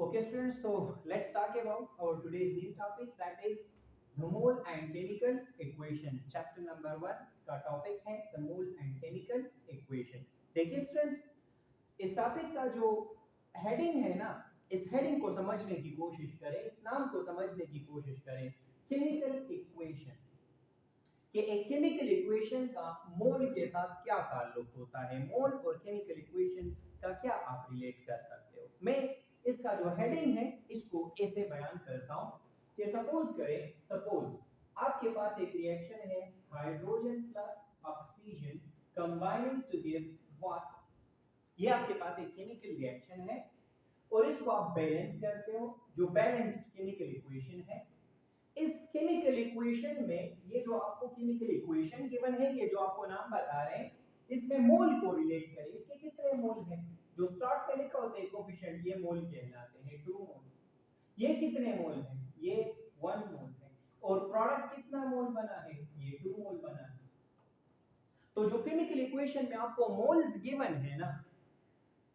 Okay, students, so let's talk about our today's new topic, that is the mole and chemical equation. Chapter number 1 का topic है the mole and chemical equation. देखिए students, इस topic का जो heading है ना, इस heading को समझने की कोशिश करें, इस नाम को समझने की कोशिश करें, केमिकल इक्वेशन। कि एक केमिकल इक्वेशन का मोल के साथ क्या ताल्लुक होता है, मोल और केमिकल इक्वेशन का क्या आप रिलेट कर सकते हो। मैं इसका जो हेडिंग है इसको ऐसे बयान करता हूं कि सपोज आपके पास एक रिएक्शन है, hydrogen plus oxygen combining to give what. ये आपके पास एक केमिकल रिएक्शन है और इसको आप बैलेंस करते हो, जो बैलेंस्ड केमिकल इक्वेशन है। इस केमिकल इक्वेशन में ये जो आपको केमिकल इक्वेशन गिवन है, ये जो आपको नाम बता रहे हैं, इसमें मोल को रिलेट करें। इसके कितने मोल हैं, जो स्टार्ट में लिखा होता है कोफिशिएंट, ये मोल कहलाते हैं 2 मोल। ये कितने मोल हैं, ये 1 मोल है। और प्रोडक्ट कितना मोल बना है, ये 2 मोल बना है। तो जो केमिकल इक्वेशन में आपको मोल्स गिवन है ना,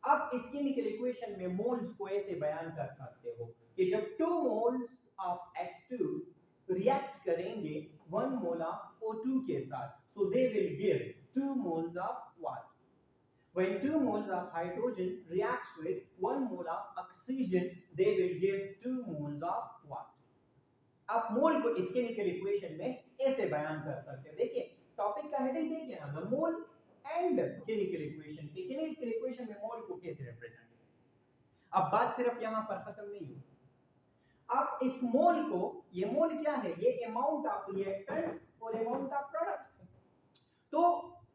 आप इस केमिकल इक्वेशन में मोल्स को ऐसे बयान कर सकते हो कि जब 2 मोल्स ऑफ H2 रिएक्ट करेंगे 1 मोल ऑफ O2 के साथ, so they will give 2 moles of what? When 2 moles of hydrogen reacts with 1 mole of oxygen, they will give 2 moles of what? आप मोल को इस केमिकल इक्वेशन में ऐसे बयान कर सकते हो। देखिए टॉपिक का हेडिंग देखिए ना, the mole and chemical equation. Chemical equation में मोल को कैसे रिप्रेजेंट करें। अब बात सिर्फ यहां पर खत्म नहीं हुई, आप इस मोल को, ये मोल क्या है, ये अमाउंट ऑफ रिएक्टेंट्स और अमाउंट ऑफ प्रोडक्ट्स है। तो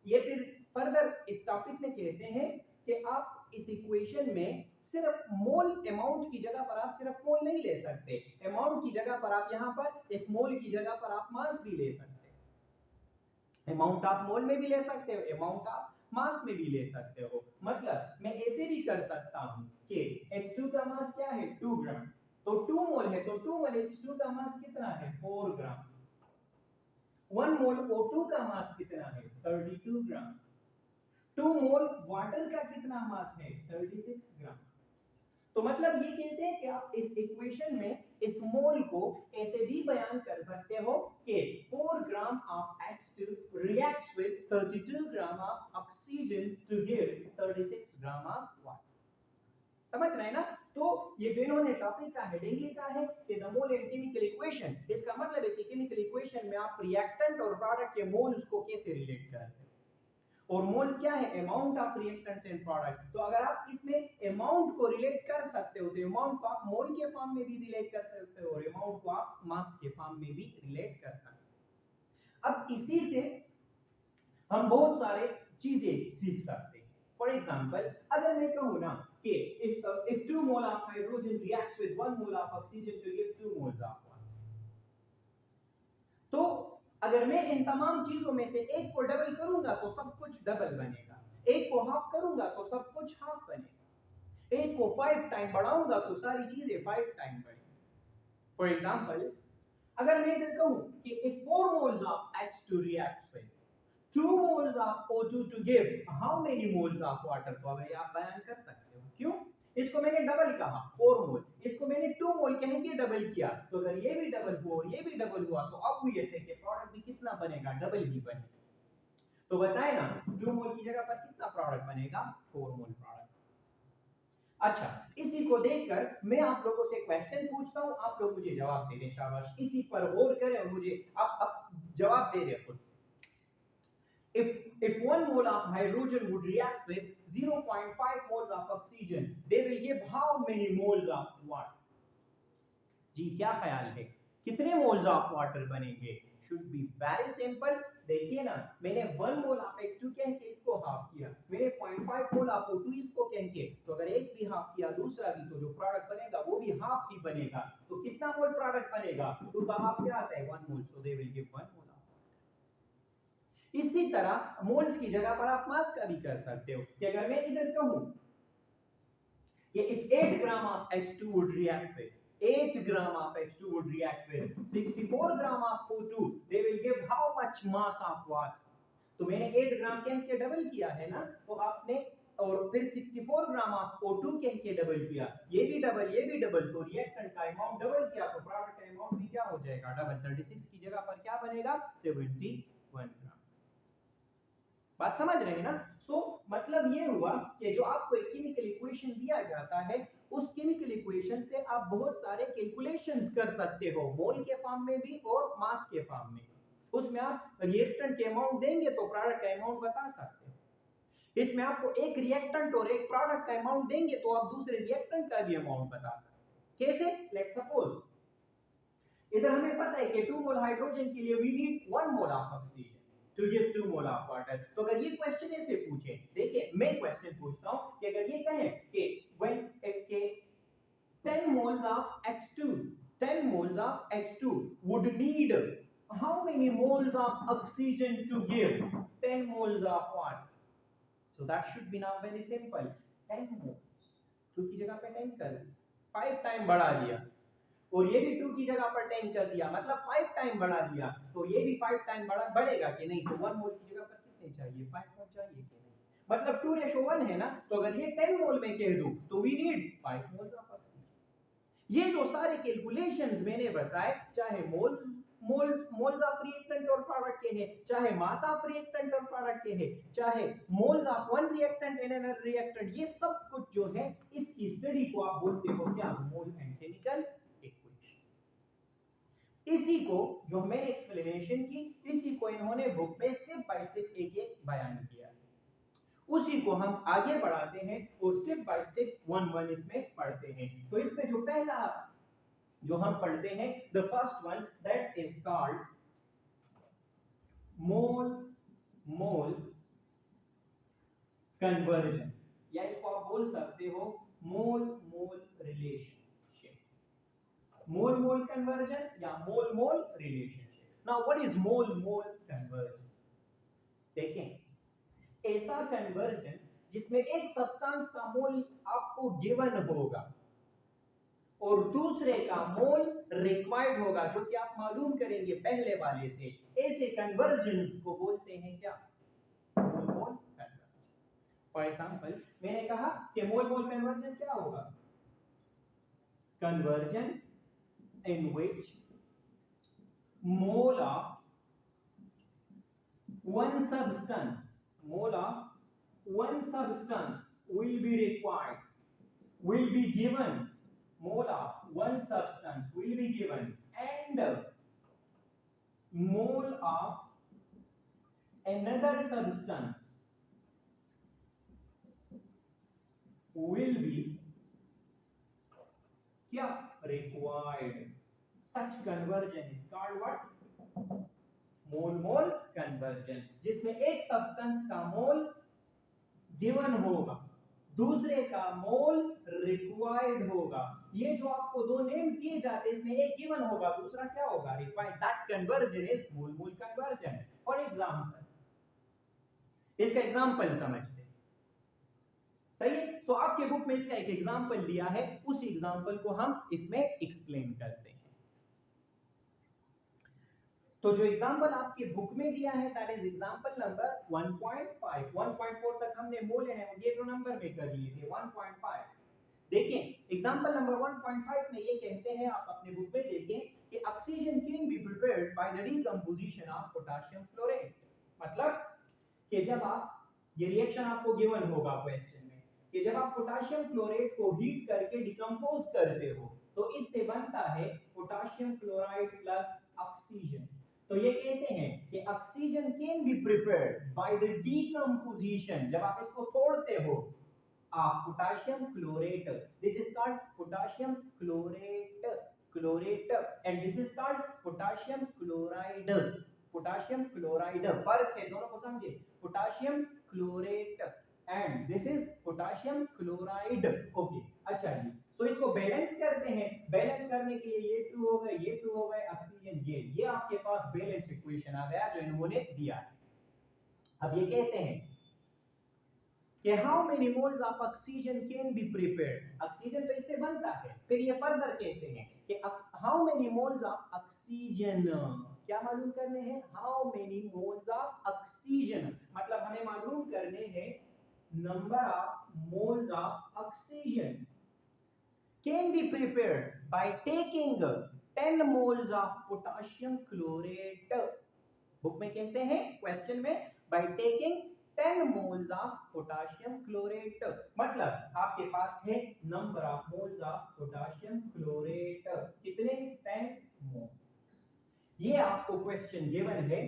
ये फिर फर्दर इस टॉपिक में कहते हैं कि आप इस इक्वेशन में सिर्फ मोल अमाउंट की जगह पर आप सिर्फ मोल नहीं ले सकते, अमाउंट की जगह पर आप यहां पर इस मोल की जगह पर आप मास भी ले सकते हैं। अमाउंट आप मोल में भी ले सकते हो, अमाउंट आप मास में भी ले सकते हो। मतलब मैं ऐसे भी कर सकता हूं कि H2 का मास क्या है, 2 ग्राम। तो 2 मोल है, तो 2 मोल H2 का मास कितना है, 4 ग्राम। 1 मोल O2 का मास कितना है, 32 ग्राम। 2 मोल वाटर का कितना मास है, 36 ग्राम। तो मतलब ये कहते हैं कि आप इस इक्वेशन में इस मोल को ऐसे भी बयान कर सकते हो कि 4 gram of H2 reacts with 32 gram of oxygen to give 36 gram of water. समझ रहे हैं ना। तो ये जो इन्होंने टॉपिक का हेडिंग लिखा है कि the mole and chemical equation, इसका मतलब है कि केमिकल इक्वेशन में आप रिएक्टेंट और प्रोडक्ट के मोल्स को कैसे रिलेट करते हैं। और मोल्स क्या है, amount of reactants and product. तो अगर आप इसमें अमाउंट को रिलेट कर सकते हो तो अमाउंट को आप मोल के फॉर्म में भी रिलेट कर सकते हो और अमाउंट को आप मास के फॉर्म में भी रिलेट कर सकते हो। अब इसी से हम बहुत सारे चीजें सीख सकते हैं। फॉर एग्जांपल, अगर मैं कहूं ना कि if 2 mole of hydrogen reacts with 1 mole of oxygen to give 2 moles of water, तो अगर मैं इन तमाम चीजों में से एक को डबल करूंगा तो सब कुछ डबल बनेगा, एक को हाफ करूंगा तो सब कुछ हाफ बनेगा, एक को 5 टाइम बढ़ाऊंगा तो सारी चीजें 5 टाइम बढ़ेंगी। फॉर एग्जांपल, अगर मैं इधर कहूं कि if 4 moles of H2 reacts with 2 moles of O2 to give how many moles of water, तो अब ये आप बयान कर सकते हो। क्यों, इसको मैंने डबल कहा 4 मोल, इसको मैंने 2 मोल कह के डबल किया, तो अगर ये भी डबल हुआ और ये भी डबल हुआ तो ऑब्वियस है कि प्रोडक्ट भी कितना बनेगा, डबल ही बनेगा। तो बताए ना 2 मोल की जगह पर कितना प्रोडक्ट बनेगा, 4 मोल प्रोडक्ट। अच्छा, इसी को देखकर मैं आप लोगों से क्वेश्चन पूछता हूं, आप लोग मुझे जवाब दे दें। शाबाश, इसी पर गौर करें और मुझे अब जवाब दे दें खुद। If 1 mole of hydrogen would react with 0.5 moles of oxygen, they will give how many moles of water? जी क्या ख्याल है, कितने मोल्स ऑफ वाटर बनेंगे? Should be very simple. देखिए ना, मैंने 1 मोल ऑफ H2 कह के इसको हाफ किया, मैंने 0.5 मोल ऑफ O2 इसको कह के, तो अगर एक भी हाफ किया दूसरा भी, तो जो प्रोडक्ट बनेगा वो भी हाफ ही बनेगा। तो कितना मोल प्रोडक्ट बनेगा, तो का हाफ क्या आता है, 1 मोल, सो दे विल गिव 1 मोल। इसी तरह मोल्स की जगह पर आप मास का भी कर सकते हो कि अगर मैं इधर कहूं कि if 8 gram of H2 would react with 8 gram of H2 would react with 64 gram of O2, they will give how much mass of what? तो मैंने 8 ग्राम कह के डबल किया है ना, तो आपने और फिर 64 ग्राम ऑफ O2 कह के डबल किया, ये भी डबल, तो रिएक्टेंट का अमाउंट डबल किया तो प्रोडक्ट का अमाउंट भी क्या हो जाएगा डबल, 36 की जगह पर क्या बनेगा 71 ग्राम। बात समझ रहे हैं ना? मतलब ये हुआ कि जो आपको एक केमिकल इक्वेशन दिया जाता है, उस केमिकल इक्वेशन से आप बहुत सारे कैलकुलेशंस कर सकते हो, मोल के फॉर्म में भी और मास के फॉर्म में। उसमें आप रिएक्टेंट के अमाउंट देंगे तो प्रोडक्ट का अमाउंट बता सकते हो। इसमें आपको एक रिएक्टेंट और एक प्रोडक्ट का अमाउंट देंगे तो आप दूसरे रिएक्टेंट का भी अमाउंट बता सकते हो। कैसे? लेट्स सपोज इधर हमें पता है कि 2 मोल हाइड्रोजन के लिए we need 1 mole of oxygen to give 2 mole of water. तो अगर ये क्वेश्चन ऐसे पूछे, देखिए मैं क्वेश्चन पूछता हूं कि अगर ये कहे कि व्हेन के 10 moles of H2 would need how many moles of oxygen to give 10 moles of water? So that should be now very simple, 10 moles, 2 की जगह पे 10 कर दिया, 5 टाइम बढ़ा दिया, और ये भी 2 की जगह पर 10 कर दिया, मतलब 5 टाइम बढ़ा दिया, तो ये भी 5 टाइम बढ़ेगा कि नहीं? तो 1 मोल की जगह पर कितने चाहिए? 5 मोल चाहिए कि नहीं? मतलब 2:1 है ना, तो अगर ये 10 मोल में कह दूं तो we need 5 moles of oxygen. ये जो सारे कैलकुलेशंस मैंने बताए, चाहे मोल्स ऑफ रिएक्टेंट और प्रोडक्ट के हैं, चाहे मास ऑफ रिएक्टेंट और प्रोडक्ट के हैं, चाहे moles of one reactant and another reactant, ये सब कुछ जो है इसकी स्टडी को आप बोलते हो क्या? Mole and chemical equation. इसी को जो मैंने एक्सप्लेनेशन की, इसी को इन्होंने बुक में स्टेप बाय स्टेप एक-एक बयान किया है। उसी को हम आगे बढ़ाते हैं और स्टेप बाय स्टेप 1 इसमें पढ़ते हैं। तो इसमें जो पहला जो हम पढ़ते हैं, the first one that is called mole conversion, या इसको आप बोल सकते हो मोल रिलेशनशिप, मोल कन्वर्जन या mole relationship. Now what is mole conversion? देखें, ऐसा कन्वर्जन जिसमें एक सब्सटेंस का मोल आपको गिवन होगा और दूसरे का मोल रिक्वायर्ड होगा, जो कि आप मालूम करेंगे पहले वाले से। ऐसे कन्वर्जन्स को बोलते हैं क्या? मोल कन्वर्जन। फॉर एग्जांपल मैंने कहा कि मोल कन्वर्जन क्या होगा? Conversion in which mole of one substance will be required, will be given, mole of one substance will be given, and mole of another substance will be क्या? Required. Such conversion is called what? Mole conversion, जिसमें एक substance का मोल given होगा, दूसरे का मोल required होगा। ये जो आपको दो नेम्स दिए जाते हैं, इसमें एक गिवन होगा, दूसरा क्या होगा? Required. That conversion is mole conversion. For example, इसका एग्जांपल समझते हैं, सही है? सो आपके बुक में इसका एक एग्जांपल दिया है, उस एग्जांपल को हम इसमें एक्सप्लेन करते हैं। तो जो एग्जांपल आपके बुक में दिया है दैट इज एग्जांपल नंबर 1.5। 1.4 तक हमने मोले हैं, ये जो नंबर में कर लिए थे 1.5। देखें एग्जांपल नंबर 1.5 में ये कहते हैं, आप अपने बुक में देखें कि oxygen can be prepared by the decomposition of potassium chloride. मतलब कि जब आप, ये रिएक्शन आपको गिवन होगा क्वेश्चन में, कि जब आप पोटेशियम क्लोराइड को हीट करके डिकंपोज करते हो तो इससे बनता है पोटेशियम क्लोराइड प्लस ऑक्सीजन। तो ये कहते हैं कि oxygen can be prepared by the decomposition, जब आप इसको तोड़ते हो, आप potassium chlorate, this is called potassium chlorate and this is called potassium chloride. Potassium chloride, फर्क है, दोनों को समझे, potassium chlorate and this is potassium chloride. Okay, अच्छा जी, तो इसको बैलेंस करते हैं। बैलेंस करने के लिए ये 2 हो गए, ये 2 हो गए, ऑक्सीजन ये आपके पास बैलेंस इक्वेशन आ गया जो इन्होंने दिया है। अब ये कहते हैं कि how many moles of oxygen can be prepared, oxygen तो इससे बनता है। फिर ये फर्दर कहते हैं कि how many moles of oxygen, क्या मालूम करने हैं? How many moles of oxygen, मतलब हमें मालूम करने हैं number of can be prepared by taking 10 moles of potassium chlorate. Book में कहते हैं क्वेश्चन में by taking 10 moles of potassium chlorate, मतलब आपके पास है number of moles of potassium chlorate, कितने? 10 मोल। ये आपको क्वेश्चन गिवन है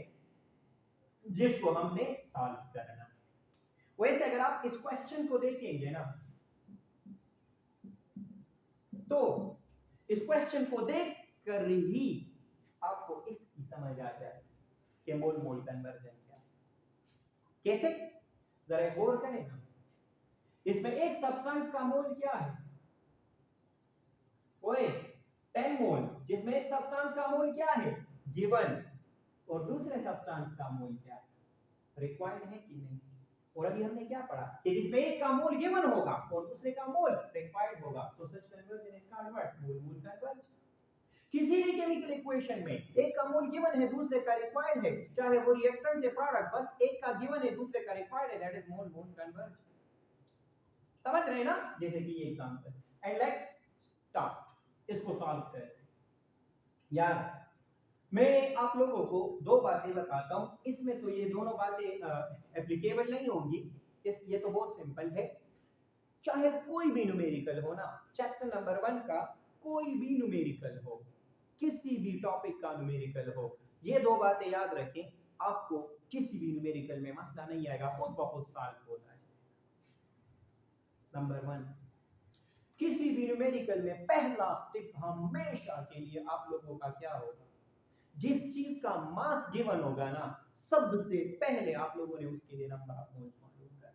जिसको हमने सॉल्व करना। वैसे अगर आप इस क्वेश्चन को देखेंगे ना तो इस क्वेश्चन को देख कर ही आपको इसकी समझ आ जाए कि मोल मोल कन्वर्जन क्या है। कैसे? जरा गौर करें ना, इसमें एक सब्सटेंस का मोल क्या है? ओए 10 मोल, जिसमें एक सब्सटेंस का मोल क्या है? गिवन, और दूसरे सब्सटेंस का मोल क्या है? रिक्वायर्ड है कि नहीं? और अभी हमने क्या पढ़ा कि जिसमें एक का मोल गिवन होगा और दूसरे का मोल रिक्वायर्ड होगा, तो such conversion is called what? Mole mole conversion. किसी भी केमिकल इक्वेशन में एक का मोल गिवन है, दूसरे का रिक्वायर्ड है, चाहे वो रिएक्टेंट से प्रोडक्ट, बस एक का गिवन है, दूसरे का रिक्वायर्ड है, that is mole mole conversion. समझ रहे हैं ना? जैसे कि ये एग्जांपल, एंड लेट्स स्टार्ट इसको सॉल्व करते हैं। यार मैं आप लोगों को दो बातें बताता हूं, इसमें तो ये दोनों बातें एप्लीकेबल नहीं होंगी, ये तो बहुत सिंपल है। चाहे कोई भी न्यूमेरिकल हो ना, चैप्टर नंबर 1 का कोई भी न्यूमेरिकल हो, किसी भी टॉपिक का न्यूमेरिकल हो, ये दो बातें याद रखें, आपको किसी भी न्यूमेरिकल में मसला नहीं आएगा, खुद ब खुद सॉल्व होता है। नंबर 1, किसी भी न्यूमेरिकल में पहला स्टेप हमेशा के लिए आप लोगों का क्या होगा? जिस चीज का मास गिवन होगा ना, सबसे पहले आप लोगों ने उसके लिए नंबर ऑफ मोल्स मालूम करना।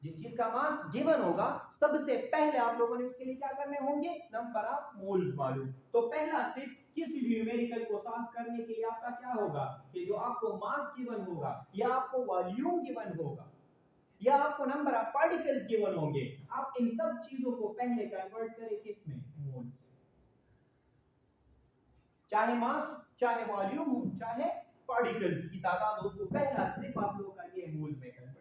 जिस चीज का मास गिवन होगा, सबसे पहले आप लोगों ने उसके लिए क्या करने होंगे? नंबर ऑफ मोल्स मालूम। तो पहला स्टेप किसी भी न्यूमेरिकल को सॉल्व करने के लिए आपका क्या होगा कि जो आपको मास गिवन होगा, या आपको वॉल्यूम गिवन होगा, या आपको नंबर ऑफ पार्टिकल्स गिवन होंगे, आप इन सब चीजों को पहले कन्वर्ट करें किसमें? मोल। चाहे मास, चाहे वॉल्यूम हो, चाहे पार्टिकल्स की तादाद हो, उसको पहला स्टेप आप लोगों का ये मोल में कन्वर्ट।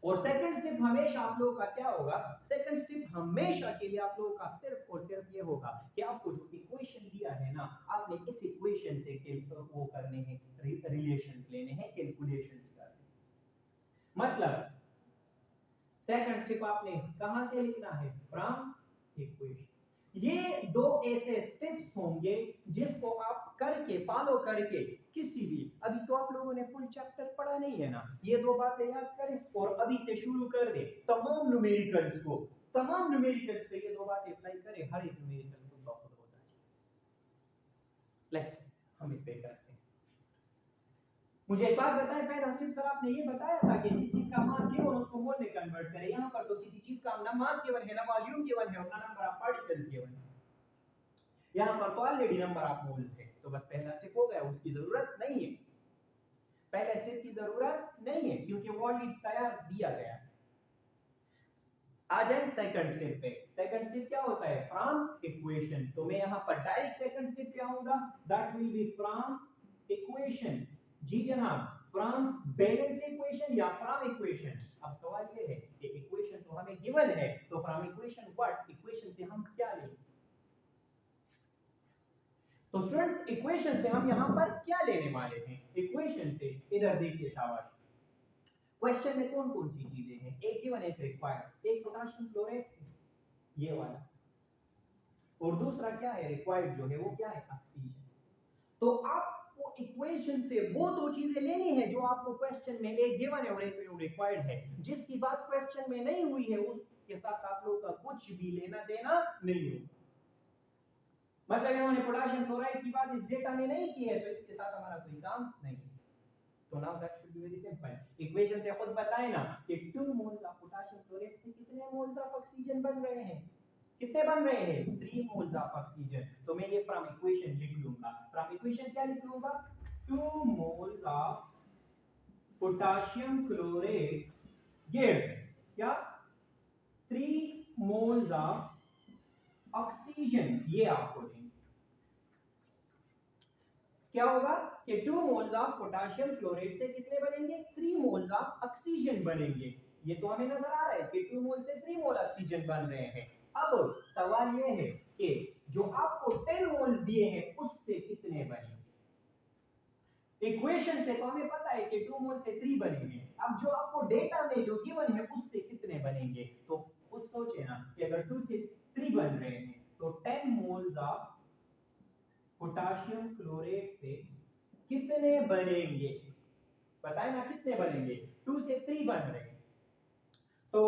और सेकंड स्टेप हमेशा आप लोगों का क्या होगा? सेकंड स्टेप हमेशा के लिए आप लोगों का सिर्फ और सिर्फ ये होगा कि आपको जो इक्वेशन दिया है ना, आपने इस इक्वेशन से वो करने हैं, रिलेशंस लेने हैं, कैलकुलेशंस करने हैं। मतलब सेकंड स्टेप आपने कहां से लिखना है? From equation. ये दो ऐसे स्टेप्स होंगे जिसको आप करके, फॉलो करके, किसी भी, अभी तो आप लोगों ने फुल चैप्टर पढ़ा नहीं है ना, ये दो बातें याद करें और अभी से शुरू कर दे तमाम न्यूमेरिकल्स को, तमाम न्यूमेरिकल्स पे ये दो बातें अप्लाई करें, हर एक न्यूमेरिकल को बहुत होता है। लेट्स हम इस पे करते हैं। मुझे एक बात बताएं, पहला स्टेप सर आपने ये बताया था कि जिस चीज का मास गिवन उसको मोल में कन्वर्ट करें। यहाँ पर तो किसी चीज का ना मास गिवन है, ना वॉल्यूम गिवन है, और ना नंबर ऑफ पार्टिकल्स गिवन है। यहाँ पर तो ऑलरेडी नंबर ऑफ मोल्स है, तो बस पहला स्टेप हो गया, उसकी जरूरत नहीं है, पहले स्टेप की जरूरत नहीं है क्योंकि वो ऑलरेडी तैयार दिया गया है। आ जाए सेकंड स्टेप पे। सेकंड स्टेप क्या होता है? From equation. तो मैं यहाँ पर डायरेक्ट सेकंड स्टेप क्या होगा? That will be from equation. जी जनाब, फ्रॉम बैलेंस्ड इक्वेशन या फ्रॉम इक्वेशन? अब सवाल ये है कि इक्वेशन तो हमें गिवन है, तो फ्रॉम इक्वेशन व्हाट? इक्वेशन से हम क्या लेंगे? तो स्टूडेंट्स इक्वेशन से हम यहां पर क्या लेने वाले हैं? इक्वेशन से इधर देखिए शाबाश, क्वेश्चन में कौन कौन सी चीजें हैं? एक गिवन, एक रिक्वायर्ड, एक पोटेशियम क्लोराइड ये वाला, और दूसरा क्या है? रिक्वायर्ड जो है वो क्या है? ऑक्सीजन। तो आपको इक्वेशन से वो दो चीजें लेनी है जो आपको क्वेश्चन में एक गिवन है और एक रिक्वायर्ड है। जिसकी बात क्वेश्चन में नहीं हुई है उसके साथ आप लोगों का कुछ भी लेना देना नहीं होगा। मतलब इन्होंने पोटेशियम क्लोराइड की बात इस डेटा में नहीं की है, तो इसके साथ हमारा कोई काम नहीं है। तो now that should be very simple. Equation से खुद बताए ना कि 2 मोल्स ऑफ पोटेशियम क्लोराइड से कितने मोल्स ऑफ ऑक्सीजन बन रहे हैं? कितने बन रहे हैं? 3 मोल्स ऑफ ऑक्सीजन। तो मैं ये फ्रॉम इक्वेशन लिख लूंगा। फ्रॉम इक्वेशन क्या लिख लूंगा? 2 moles of potassium chloride gives क्या? 3 मोल्स ऑफ ऑक्सीजन। ये आपको देंगे। क्या होगा कि 2 मोल्स ऑफ पोटेशियम क्लोराइड से कितने बनेंगे? 3 मोल्स ऑफ ऑक्सीजन बनेंगे। ये तो हमें नजर आ रहा है कि 2 मोल से 3 मोल ऑक्सीजन बन रहे हैं। अब सवाल ये है कि जो आपको 10 मोल दिए हैं उससे कितने बनेंगे। इक्वेशन से तो हमें पता है कि 2 मोल से 3 बनेंगे। अब जो आपको डेटा में जो गिवन है उससे कितने बनेंगे, तो खुद सोचे ना कि अगर 2 से 3 बन रहे हैं तो 10 मोल्स ऑफ पोटाशियम क्लोरेट से कितने बनेंगे, बताए ना कितने बनेंगे। 2 से 3 बन रहे हैं तो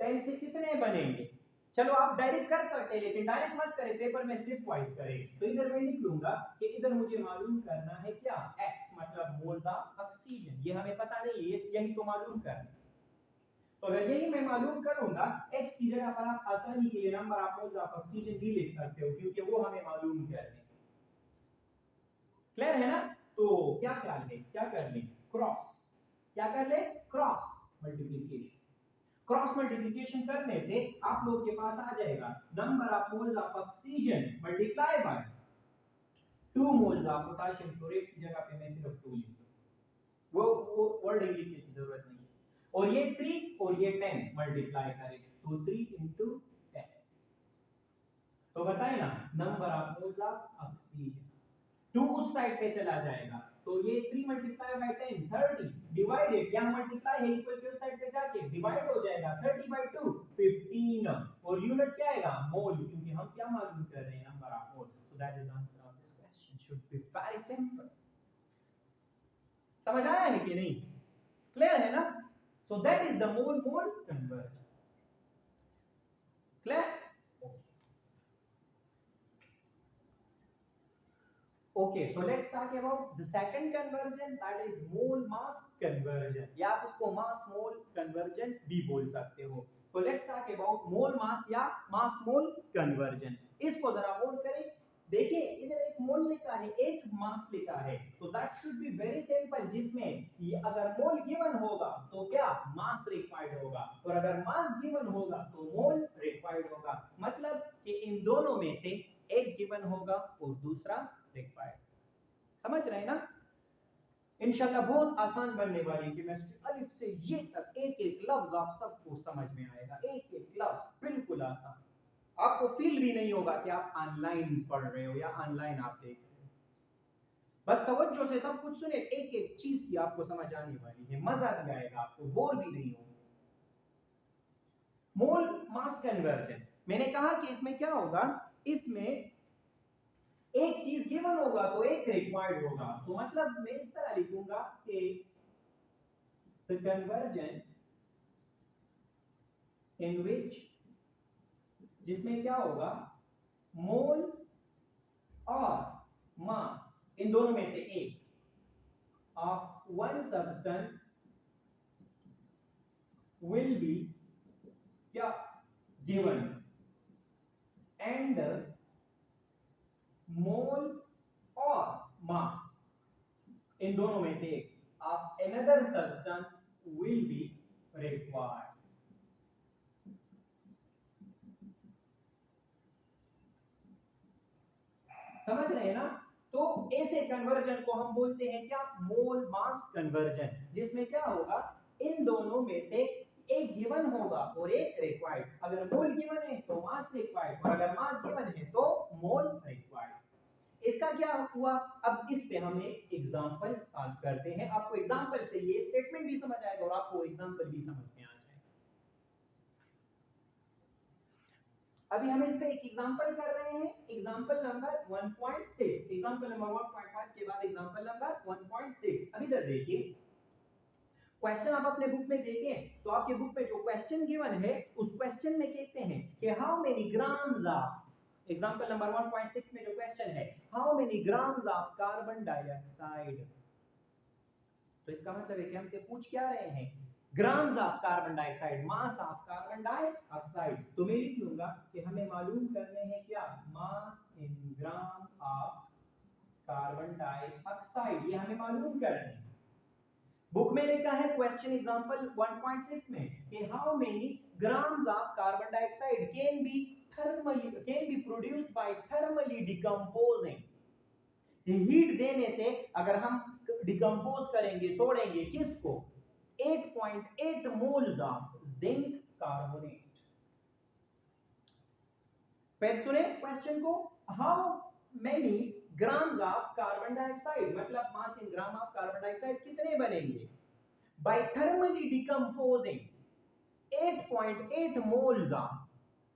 10 से कितने बनेंगे। चलो आप डायरेक्ट कर सकते हैं लेकिन डायरेक्ट मत करें, पेपर में स्टेप वाइज करें। तो इधर मैं लिख लूंगा कि इधर मुझे मालूम करना है क्या, x मतलब मोल्स ऑफ ऑक्सीजन, ये हमें पता नहीं है, यही तो मालूम करना है। तो अगर यही मैं मालूम करूंगा x की जगह पर आप आसानी के लिए number of moles of oxygen भी लिख सकते हो क्योंकि वो हमें मालूम करना है। क्लियर है ना। तो क्या कर ले, क्या कर ले, क्रॉस, क्या कर ले, क्रॉस मल्टीप्लिकेशन। क्रॉस मल्टीप्लिकेशन करने से आप लोग के पास आ जाएगा number of moles of oxygen multiply by 2 moles of potassium chloride की जगह पे मैं सिर्फ 2 लिख दूं, वो वर्डिंग लिखने की जरूरत नहीं है। और ये 3 और ये 10 मल्टीप्लाई करें तो 3 into 10, तो बताए ना number of moles of oxygen. 2 उस साइड पे चला जाएगा तो ये 3 मल्टीप्लाई बाय 10 30 डिवाइडेड, यहां मल्टीप्लाई है इक्वल के उस साइड पे जाके डिवाइड हो जाएगा 30 बाय 2 15 और यूनिट क्या आएगा मोल, क्योंकि हम क्या मालूम कर रहे हैं number of mole. So that is answer of this question, should be very simple. समझ आया है कि नहीं, क्लियर है ना। सो that is the mole mole conversion, clear. Okay, so let's talk about the second conversion, that is mole mass conversion, या आप इसको mass mole conversion भी बोल सकते हो। तो let's talk about mole mass या mass mole conversion। इसको जरा बोल करें, देखिए इधर एक मोल लिखा है, एक मास लिखा है, तो that should be very simple, जिसमें ये अगर मोल गिवन होगा तो क्या मास रिक्वायर्ड होगा, और अगर मास गिवन होगा तो मोल रिक्वायर्ड होगा। मतलब कि इन दोनों में से एक गिवन होगा और दूसरा रिक्वायर्ड। समझ रहे हैं ना। इंशाल्लाह बहुत आसान बनने वाली केमिस्ट्री, अलिफ से ये तक एक एक लफ्ज आप सबको समझ में आएगा, एक एक लफ्ज बिल्कुल आसान। आपको फील भी नहीं होगा कि आप ऑनलाइन पढ़ रहे हो या ऑनलाइन आप देख रहे हो। बस तवज्जो से सब कुछ सुने, एक एक चीज की आपको समझ आने वाली है, मजा भी आएगा आपको, बोर भी नहीं होगा। मोल मास कन्वर्जन, मैंने कहा कि इसमें क्या होगा, इसमें एक चीज गिवन होगा तो एक रिक्वायर्ड होगा। तो मतलब मैं इस तरह लिखूंगा कि द कन्वर्जन इन विच, जिसमें क्या होगा मोल और मास इन दोनों में से एक of one substance will be क्या गिवन एंड मोल और मास इन दोनों में से एक of another substance will be required. समझ रहे हैं ना। तो ऐसे कन्वर्जन को हम बोलते हैं क्या, मोल मास कन्वर्जन, जिसमें क्या होगा इन दोनों में से एक गिवन होगा और एक रिक्वायर्ड। अगर मोल गिवन है तो मास रिक्वायर्ड, और अगर मास गिवन है तो मोल रिक्वायर्ड। इसका क्या हुआ, अब इस पे हम एक एग्जांपल सॉल्व करते हैं। आपको एग्जांपल से ये स्टेटमेंट भी समझ आएगा और आपको एग्जांपल भी समझ में आ जाएगा। अभी हम इस पे एक एग्जांपल कर रहे हैं, एग्जांपल नंबर 1.6। एग्जांपल नंबर 1.5 के बाद एग्जांपल नंबर 1.6। अभी इधर देखिए, क्वेश्चन आप अपने बुक में देखें तो आपके बुक में जो क्वेश्चन गिवन है उस क्वेश्चन में कहते हैं कि how many grams of, example number 1.6 में जो क्वेश्चन है how many grams of carbon dioxide. तो इसका मतलब है कि हमसे पूछ क्या रहे हैं, grams of carbon dioxide, mass of carbon dioxide. तो मैं लिख लूंगा कि हमें मालूम करने हैं क्या, मास in gram of carbon dioxide, ये हमें मालूम करने हैं। बुक में लिखा है क्वेश्चन एग्जांपल 1.6 में कि how many grams of carbon dioxide can be produced by thermally decomposing. Heat देने से अगर हम डिकंपोज करेंगे, तोड़ेंगे किसको, 8.8 मोल्स ऑफ जिंक कार्बोनेट। फिर सुने क्वेश्चन को, how many grams of carbon dioxide, मतलब mass in gram of carbon dioxide कितने बनेंगे by thermally decomposing 8.8 moles of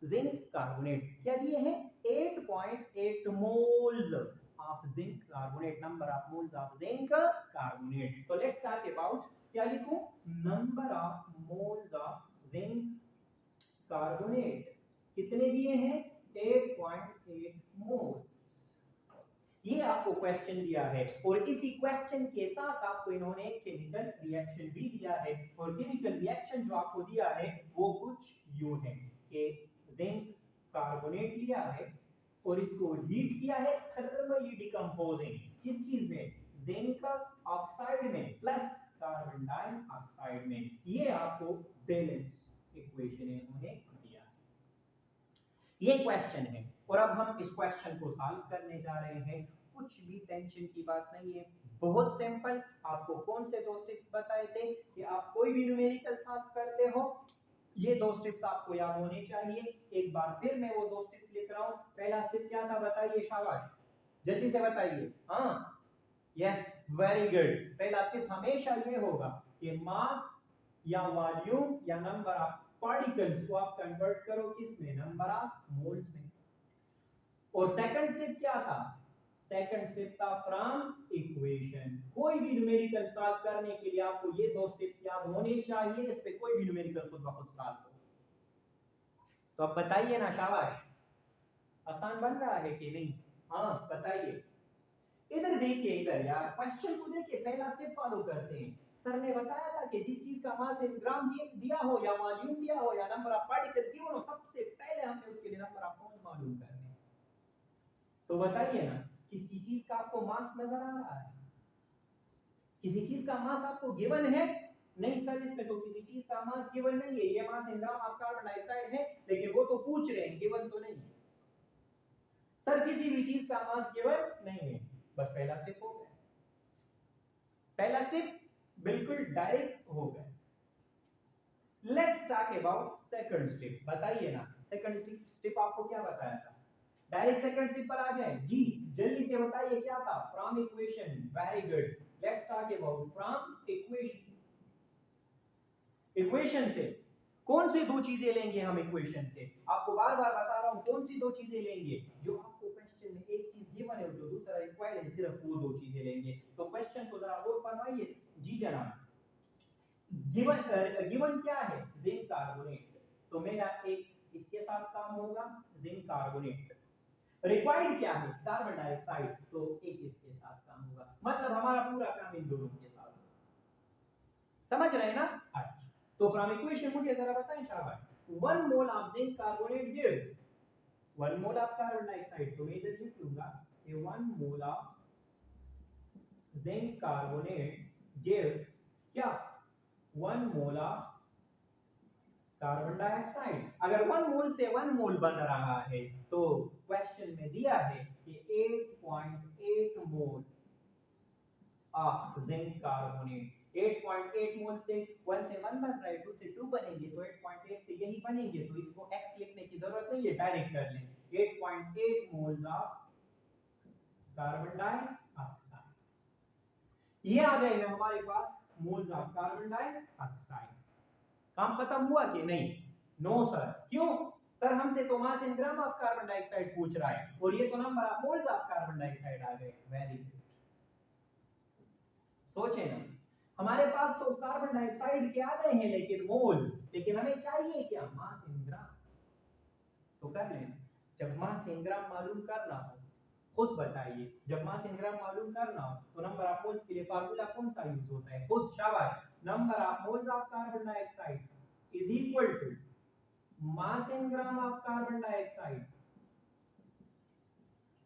zinc carbonate. क्या दिए हैं? 8.8 moles of zinc carbonate, number of moles of zinc carbonate. तो लेट्स टॉक अबाउट, क्या लिखूं? Number of moles of zinc carbonate कितने दिए हैं? 8.8 मोल्स। ये आपको क्वेश्चन दिया है और इसी क्वेश्चन के साथ आपको इन्होंने केमिकल रिएक्शन भी दिया है, और केमिकल रिएक्शन जो आपको दिया है वो कुछ यूं है कि जिंक कार्बोनेट लिया है और इसको हीट किया है थर्मली डिकम्पोजिंग, किस चीज में? जिंक ऑक्साइड में प्लस कार्बन डाइऑक्साइड में। ये आपको बैलेंस इक्वेशन इन्होंने दिया है, ये क्वेश्चन है। और अब हम इस क्वेश्चन को सॉल्व करने जा रहे हैं। कुछ भी टेंशन की बात नहीं है, बहुत सिंपल। आपको कौन से दो स्टेप्स बताए थे कि आप कोई भी न्यूमेरिकल सॉल्व करते हो, ये दो स्टेप्स आपको याद होने चाहिए। एक बार फिर मैं वो दो स्टेप्स लिख रहा हूं। पहला स्टेप क्या था बताइए, शाबाश, जल्दी से बताइए। हाँ, यस, वेरी गुड। पहला स्टेप हमेशा ये होगा कि मास या वॉल्यूम या नंबर ऑफ पार्टिकल्स को आप कन्वर्ट करो किसमें? नंबर ऑफ मोल्स में। और सेकंड स्टेप क्या था? सेकंड स्टेप था फ्रॉम इक्वेशन। कोई भी न्यूमेरिकल सॉल्व करने के लिए आपको ये दो स्टेप्स याद होने चाहिए, इस पे कोई भी न्यूमेरिकल खुद ब खुद सॉल्व हो। तो अब बताइए ना, शाबाश, आसान बन रहा है कि नहीं? हाँ बताइए। इधर देखिए, इधर यार क्वेश्चन को देखिए, पहला स्टेप फॉलो करते हैं। सर ने बताया था कि जिस चीज का मास इन ग्राम दिया हो या वॉल्यूम दिया हो या नंबर ऑफ पार्टिकल्स गिवन हो, सबसे पहले हमें उसके लिए नंबर ऑफ मोल्स मालूम करने हैं। तो बताइए ना, किसी चीज का आपको मास नजर आ रहा है? किसी चीज का मास आपको गिवन है? नहीं सर, इसमें तो किसी चीज का मास गिवन नहीं है, ये मास in gram of carbon dioxide है, लेकिन वो तो पूछ रहे हैं, गिवन तो नहीं है। सर किसी भी चीज का मास गिवन नहीं है। बस पहला स्टेप हो गया, पहला स्टेप बिल्कुल डायरेक्ट हो गया। Let's talk about second step. बताइए ना, सेकंड स्टेप आपको क्या बताया था? डायरेक्ट सेकंड स्टेप पर आ जाए जी, जल्दी से बताइए क्या था? From equation, very good. Let's talk about from equation. Equation से कौन सी दो चीजें लेंगे हम? इक्वेशन से आपको बार बार बता रहा हूं, कौन सी दो चीजें लेंगे? जो आपको क्वेश्चन में एक चीज गिवन है और जो दूसरा रिक्वायर्ड है, सिर्फ वो दो चीजें लेंगे। तो क्वेश्चन को जरा और फरमाइए जी जनाब। गिवन गिवन क्या है? Zinc carbonate. तो मेरा एक इसके साथ काम होगा, जिंक कार्बोनेट। रिक्वायर्ड क्या है? Carbon dioxide. तो एक इसके साथ काम होगा, मतलब हमारा पूरा काम इन दोनों के साथ होगा। समझ रहे हैं ना? अच्छा, तो फ्रॉम इक्वेशन मुझे जरा बताएं शाबाश। 1 mole of zinc carbonate gives 1 mole of carbon dioxide. तो मैं इधर लिख लूंगा कि 1 mole of zinc carbonate gives क्या? 1 मोल ऑफ कार्बन डाइऑक्साइड। अगर 1 मोल से 1 मोल बन रहा है तो क्वेश्चन में दिया है कि 8.8 मोल ऑफ जिंक कार्बोनेट। 8.8 मोल से 1 से 1 बन रहा है, 2 से 2 बनेंगे, तो 8.8 से यही बनेंगे, तो इसको x लिखने की जरूरत नहीं है, डायरेक्ट कर लें। 8.8 मोल्स ऑफ कार्बन डाइऑक्साइड, ये आ जाएगा हमारे पास मोल्स ऑफ कार्बन डाइऑक्साइड। काम खत्म हुआ कि नहीं? नो सर, क्यों? सर हमसे तो mass in gram of carbon dioxide पूछ रहा है, और ये तो number of moles of carbon dioxide आ गए। Very good. सोचे ना, हमारे पास तो कार्बन डाइऑक्साइड के आ गए हैं लेकिन मोल्स, लेकिन हमें चाहिए क्या? मास इन ग्राम। तो कर लेना, जब मास इन ग्राम मालूम करना हो, खुद बताइए, जब मास इन ग्राम मालूम करना हो तो नंबर ऑफ मोल्स के लिए फार्मूला कौन सा यूज होता है? खुद शाबाश। Number of moles of carbon dioxide is equal to mass in gram of carbon dioxide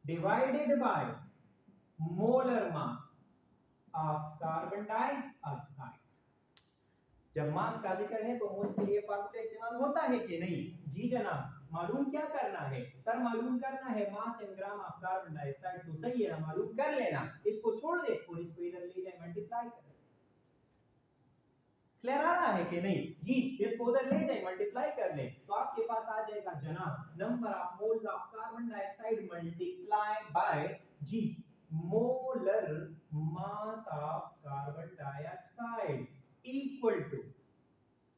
divided by molar mass of carbon dioxide। जब मास का जिक्र है तो मोल्स के लिए फार्मूला इस्तेमाल होता है कि नहीं? जी जनाब। मालूम क्या करना है? सर मालूम करना है mass in gram of carbon dioxide. तो सही है ना, मालूम कर लेना, इसको छोड़ दे और इसको इधर ले जाए, मल्टीप्लाई कर। क्लियर आ रहा है कि नहीं जी? इसको उधर ले जाए, मल्टीप्लाई कर ले, तो आपके पास आ जाएगा जनाब number of moles of carbon dioxide multiply by जी molar mass of carbon dioxide equal to,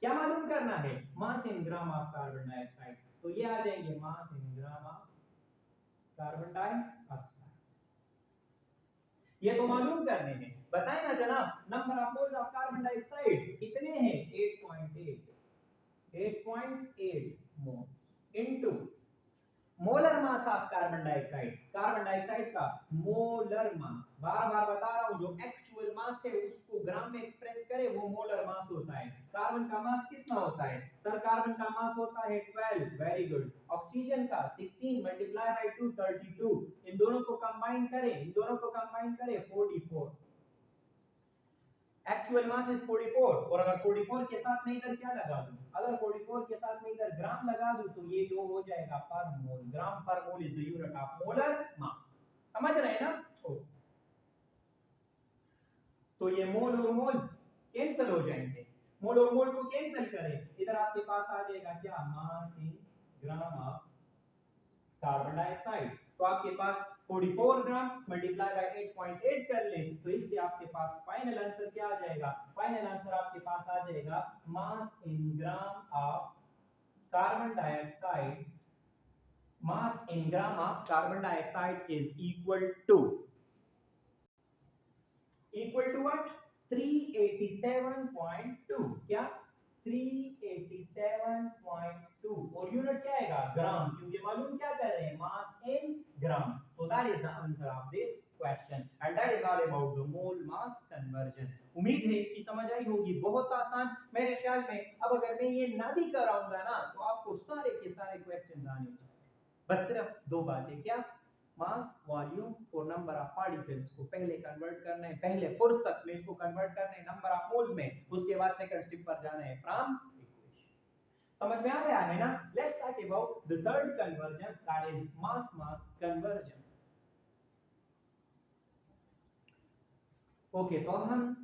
क्या मालूम करना है, mass in gram of carbon dioxide. तो ये आ जाएंगे mass in gram of carbon dioxide, ये तो मालूम करने हैं। बताए ना जनाब number of moles of carbon dioxide कितने हैं, 8.8 mole into molar mass of carbon dioxide का मोलर मास, बार बार बता रहा हूं, जो एक्चुअल मास है उसको ग्राम में एक्सप्रेस करे वो मोलर मास होता है। कार्बन का मास कितना होता है सर, कार्बन का मास होता है 12, वेरी गुड। ऑक्सीजन का 16 मल्टीप्लाई बाय 2 32, इन दोनों को कंबाइन करें 44। एक्चुअल मास इज 44, और अगर 44 के साथ मैं इधर क्या लगा दूं, अगर 44 के साथ मैं इधर ग्राम लगा दूं तो ये जो हो जाएगा पर मोल, ग्राम पर mole is the unit of molar mass. समझ रहे हैं ना? तो ये मोल और मोल कैंसिल हो जाएंगे, मोल और मोल को कैंसिल करें, इधर आपके पास आ जाएगा क्या, मास in gram of carbon dioxide. तो आपके पास 44 ग्राम मल्टीप्लाई बाय 8.8 कर ले, तो इससे आपके पास फाइनल आंसर क्या आ जाएगा, फाइनल आंसर आपके पास आ जाएगा mass in gram of carbon dioxide, mass in gram of carbon dioxide is equal to what, 387.2, क्या 387.2, और यूनिट क्या आएगा, ग्राम, क्योंकि मालूम क्या कर रहे हैं, mass in gram. So that is the answer of this question and that is all about the mole mass conversion. उम्मीद है इसकी समझ आई होगी, बहुत आसान मेरे ख्याल में। अब अगर मैं ये ना भी कराऊंगा ना तो आपको सारे के सारे क्वेश्चन आने चाहिए, बस सिर्फ दो बातें, क्या, मास, वॉल्यूम और नंबर ऑफ पार्टिकल्स को पहले कन्वर्ट करना है, पहले फुर्सत में इसको कन्वर्ट करना है नंबर ऑफ मोल्स में, उसके बाद सेकंड स्टेप पर जाना है फ्रॉम इक्वेशन। समझ में आ गया है ना? Let's talk about the third conversion, that is mass mass conversion. Okay, तो हम